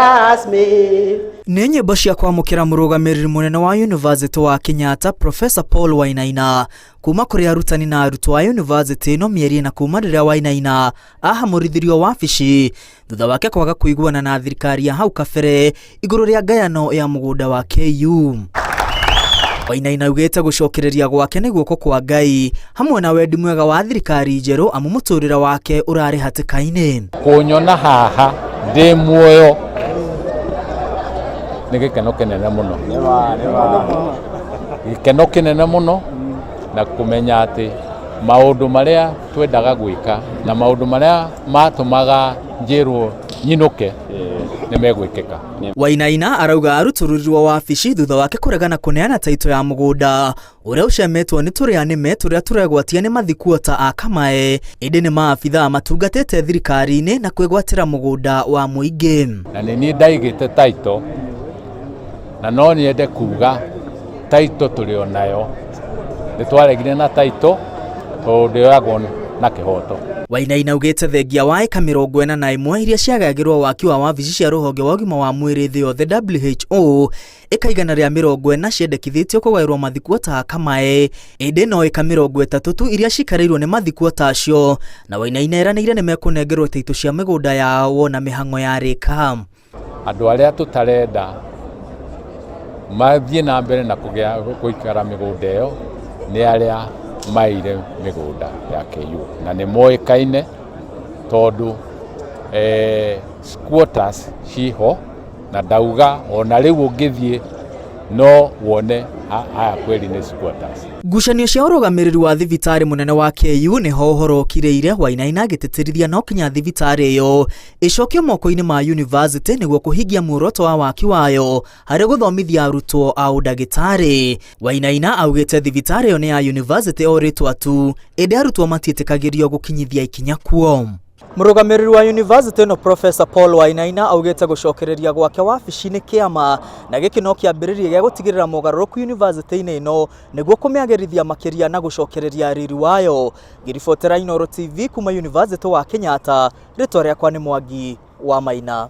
classmate. Nĩ nyĩmbo cia kwamũkĩra mũrũgamĩrĩri mũnene wa University wa Kenyatta Professor Paul Wainaina kuma kũrĩ arutani na arutwo a university ĩno mĩeri ĩna kuma rĩrĩa Wainaina ahamũrithirio wabici thutha wake kwaga kũiguana na thirikari ya hau kabere igũrũ rĩa ngayano ya mũgũnda wa KU. Wainaina augĩte gũcokereria gwake nĩ guoko kwa Ngai hamwe na wendi mwega wa thirikari njerũ amu mũtũrĩre wake ũrarĩ hatĩka-inĩ. Kũnyona haha ndĩ muoyo nĩ gĩkeno kĩnene mũno. Gĩkeno kĩnene mũno na kũmenya atĩ maũndũ marĩa twendaga gwĩka na maũndũ marĩa matũmaga njĩrwo nyinũke nĩ megwĩkĩka. Wainaina arauga arutururirwo wabici thutha wake kũregana kũneana taito ya mũgũnda ũrĩa ũcemetwo nĩ tũrĩa nĩme tũrĩa tũregwatia nĩ mathikuota a Kamae ĩndĩ nĩ maabithaa matungatĩte thirikari-inĩ na kwĩgwatĩra mũgũnda wa mũingĩ. Na nĩ niĩ ndaigĩte taito na no nyende kuga taito tũrĩ nayo nĩ twaregire na taito tondũ ndĩoyagwo na kĩhoto. Wainaina augĩte thengia wa eka 41 iria ciagagĩrwo waki wa wabici cia rũhonge wa ũgima wa mwĩrĩ thĩ yothe WHO ĩkaigana rĩa 40 ciendekithĩtio kũgaĩrwo mathikuota a Kamae ĩndĩ no eka 30 tu iria cikarĩirwo nĩ mathikuota acio na Wainaina eranĩire nĩ mekũnengerwo taito cia mĩgũnda yao na mĩhang'o ya rĩka. Andũ arĩa tũtarenda mathiĩ na mbere na gũikara mĩgũnda ĩyo nĩ arĩa maire mĩgũnda ya KU na nĩ moĩkaine tondũ squatters ciho na ndauga ona rĩu ũngĩthiĩ no wone aya kweli nĩ squatters. Ngucanio cia ũrũgamĩrĩri wa thibitarĩ mũnene wa KU nĩho ũhoro ũkirĩire Wainaina agĩtĩtĩrithia no kinya thibitarĩ ĩyo ĩcokio moko-inĩ ma university nĩguo kũhingia muoroto wa waki wayo harĩ gũthomithia arutwo a ũndagĩtarĩ. Wainaina augĩte thibitarĩ ĩyo nĩ ya university o rĩtwa tu ĩndĩ arutwo matiĩtĩkagĩrio gũkinyithia ikinya kuo. Mũrũgamĩrĩri wa university no Professor Paul Wainaina augĩte gũcokereria gwake wabici-inĩ kĩama na gĩkĩ no kĩambĩrĩria gĩa gũtigĩrĩra mogarũrũku university-inĩ ĩno nĩguo kũmĩagĩrithia makĩria na gũcokereria riri wayo. Ngĩribotera Inooro TV kuma University wa Kenyatta, rĩtwa rĩakwa nĩ Mwangi wa Maina.